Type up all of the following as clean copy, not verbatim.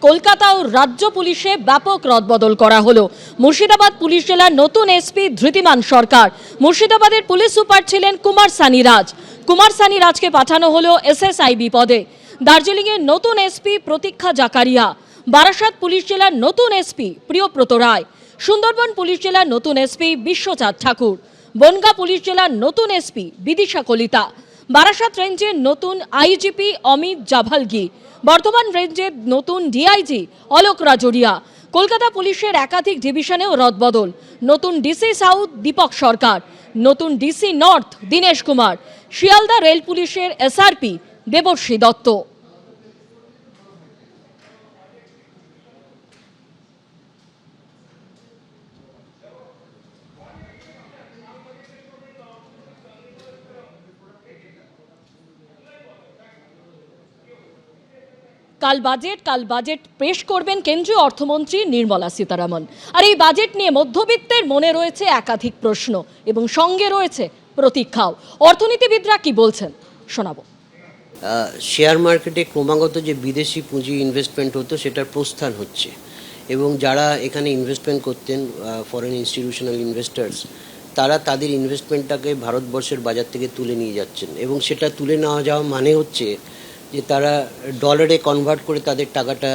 কলকাতা ও রাজ্য পুলিশে ব্যাপক রদবদল করা হলো। মুর্শিদাবাদ পুলিশ জেলার নতুন এসপি ধৃতিমান সরকার। মুর্শিদাবাদের পুলিশ সুপার ছিলেন কুমার সানি রাজ। কুমার সানি রাজকে পাঠানো হলো এসএসআইবি পদে। দার্জিলিংয়ের নতুন এসপি প্রতীক্ষা জাকারিয়া। বারাসাত পুলিশ জেলার নতুন এসপি প্রিয়ব্রত রায়। সুন্দরবন পুলিশ জেলার নতুন এসপি বিশ্বচাঁদ ঠাকুর। বনগাঁ পুলিশ জেলার নতুন এসপি বিদিশা কলিতা। বারাসাত রেঞ্জের নতুন আইজিপি অমিত জাভালগি। বর্ধমান রেঞ্জের নতুন ডিআইজি অলোক রাজোরিয়া। কলকাতা পুলিশের একাধিক ডিভিশনেও রদবদল। নতুন ডিসি সাউথ দীপক সরকার, নতুন DC north Dinesh Kumar. Sealdah rail পুলিশের এসআরপি দেবশ্রী দত্ত। কাল বাজেট পেশ করবেন কেন্দ্রীয় অর্থমন্ত্রী নির্মলা সীতারামন। আর এই বাজেট নিয়ে মধ্যবিত্তের মনে রয়েছে একাধিক প্রশ্ন এবং সঙ্গে রয়েছে প্রতীক্ষাও। অর্থনীতিবিদরা কি বলছেন শোনাবো। শেয়ার মার্কেটে ক্রমাগত যে বিদেশি পুঁজি ইনভেস্টমেন্ট হতো সেটার প্রস্থান হচ্ছে এবং যারা এখানে ইনভেস্টমেন্ট করতেন ফরেন ইনস্টিটিউশনাল ইনভেস্টার্স, তারা তাদের ইনভেস্টমেন্টটাকে ভারতবর্ষের বাজার থেকে তুলে নিয়ে যাচ্ছেন এবং সেটা তুলে নেওয়া যাওয়া মানে হচ্ছে যে তারা ডলারে কনভার্ট করে তাদের টাকাটা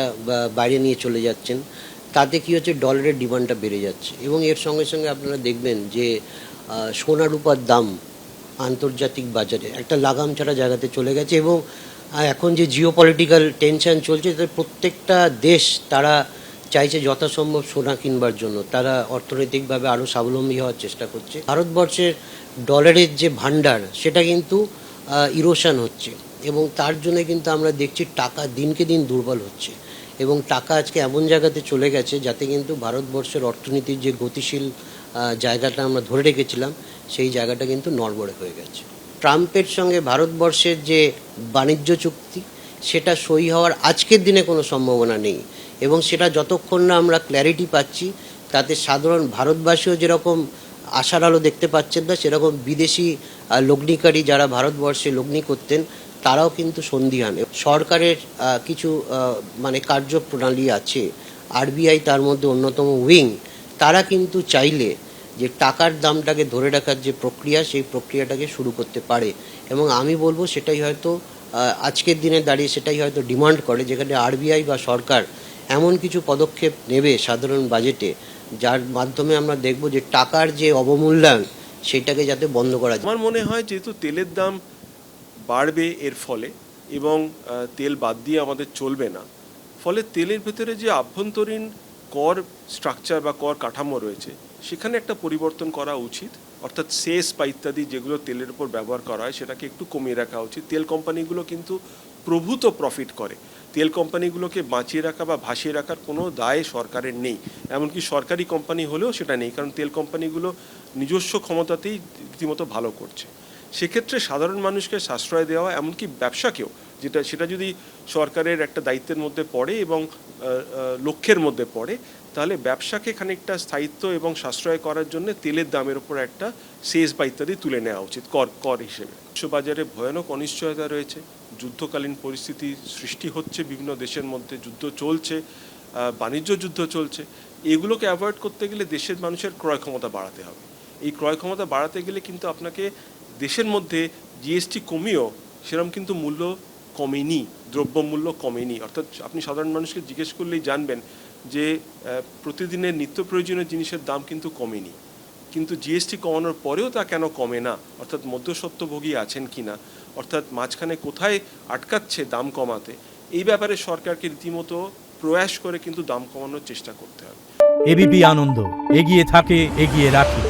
বাইরে নিয়ে চলে যাচ্ছেন। তাতে কী হচ্ছে, ডলারের ডিমান্ডটা বেড়ে যাচ্ছে এবং এর সঙ্গে সঙ্গে আপনারা দেখবেন যে সোনা রূপার দাম আন্তর্জাতিক বাজারে একটা লাগাম ছাড়া জায়গাতে চলে গেছে এবং এখন যে জিওপলিটিক্যাল টেনশন চলছে, প্রত্যেকটা দেশ তারা চাইছে যথাসম্ভব সোনা কিনবার জন্য, তারা অর্থনৈতিকভাবে আরও স্বাবলম্বী হওয়ার চেষ্টা করছে। ভারতবর্ষের ডলারের যে ভান্ডার সেটা কিন্তু ইরোশন হচ্ছে এবং তার জন্য কিন্তু আমরা দেখছি টাকা দিনকে দিন দুর্বল হচ্ছে এবং টাকা আজকে এমন জায়গাতে চলে গেছে যাতে কিন্তু ভারতবর্ষের অর্থনীতির যে গতিশীল জায়গাটা আমরা ধরে রেখেছিলাম সেই জায়গাটা কিন্তু নড়বড়ে হয়ে গেছে। ট্রাম্পের সঙ্গে ভারতবর্ষের যে বাণিজ্য চুক্তি সেটা সই হওয়ার আজকের দিনে কোনো সম্ভাবনা নেই এবং সেটা যতক্ষণ না আমরা ক্ল্যারিটি পাচ্ছি, তাতে সাধারণ ভারতবাসীও যেরকম আশার আলো দেখতে পাচ্ছেন না, সেরকম বিদেশি লগ্নিকারী যারা ভারতবর্ষে লগ্নি করতেন তারাও কিন্তু সন্দিহান। সরকারের কিছু কার্যপ্রণালী আছে, আরবিআই তার মধ্যে অন্যতম উইং, তারা কিন্তু চাইলে যে টাকার দামটাকে ধরে রাখার যে প্রক্রিয়া, সেই প্রক্রিয়াটাকে শুরু করতে পারে এবং আমি বলবো সেটাই হয়তো আজকের দিনে দাঁড়িয়ে সেটাই হয়তো ডিমান্ড করে, যেখানে আরবিআই বা সরকার এমন কিছু পদক্ষেপ নেবে সাধারণ বাজেটে যার মাধ্যমে আমরা দেখব যে টাকার যে অবমূল্যায়ন সেটাকে যাতে বন্ধ করা যায়। আমার মনে হয় যেহেতু তেলের দাম বাড়বে এর ফলে এবং তেল বাদ দিয়ে আমাদের চলবে না, ফলে তেলের ভেতরে যে আভ্যন্তরীণ কর স্ট্রাকচার বা কর কাঠামো রয়েছে সেখানে একটা পরিবর্তন করা উচিত। অর্থাৎ সেস বা ইত্যাদি যেগুলো তেলের উপর ব্যবহার করা হয় সেটাকে একটু কমিয়ে রাখা উচিত। তেল কোম্পানিগুলো কিন্তু প্রভূত প্রফিট করে, তেল কোম্পানিগুলোকে বাঁচিয়ে রাখা বা ভাসিয়ে রাখার কোনো দায় সরকারের নেই, এমনকি সরকারি কোম্পানি হলেও সেটা নেই, কারণ তেল কোম্পানিগুলো নিজস্ব ক্ষমতাতেই রীতিমতো ভালো করছে। সেক্ষেত্রে সাধারণ মানুষকে সাশ্রয় দেওয়া, এমনকি ব্যবসাকেও, সেটা যদি সরকারের একটা দায়িত্বের মধ্যে পড়ে এবং লক্ষ্যের মধ্যে পড়ে, তাহলে ব্যবসাকে খানিকটা স্থায়িত্ব এবং সাশ্রয় করার জন্য তেলের দামের উপর একটা সেস বা ইত্যাদি তুলে নেওয়া উচিত কর হিসেবে। বিশ্ববাজারে ভয়ানক অনিশ্চয়তা রয়েছে, যুদ্ধকালীন পরিস্থিতি সৃষ্টি হচ্ছে, বিভিন্ন দেশের মধ্যে যুদ্ধ চলছে, বাণিজ্য যুদ্ধ চলছে। এগুলোকে অ্যাভয়েড করতে গেলে দেশের মানুষের ক্রয় ক্ষমতা বাড়াতে হবে। এই ক্রয় ক্ষমতা বাড়াতে গেলে কিন্তু আপনাকে দেশের মধ্যে জিএসটি কমিয়েও সেরকম কিন্তু মূল্য কমেনি, দ্রব্যমূল্য কমেনি। অর্থাৎ আপনি সাধারণ মানুষকে জিজ্ঞেস করলেই জানবেন যে প্রতিদিনের নিত্য প্রয়োজনীয় জিনিসের দাম কিন্তু কমেনি, কিন্তু জিএসটি কমানোর পরেও তা কেন কমে না? অর্থাৎ মধ্যস্বত্বভোগী আছেন কি না, অর্থাৎ মাঝখানে কোথায় আটকাচ্ছে দাম কমাতে, এই ব্যাপারে সরকারকে রীতিমতো প্রয়াস করে কিন্তু দাম কমানোর চেষ্টা করতে হবে। এবিপি আনন্দ এগিয়ে থাকে, এগিয়ে রাখে।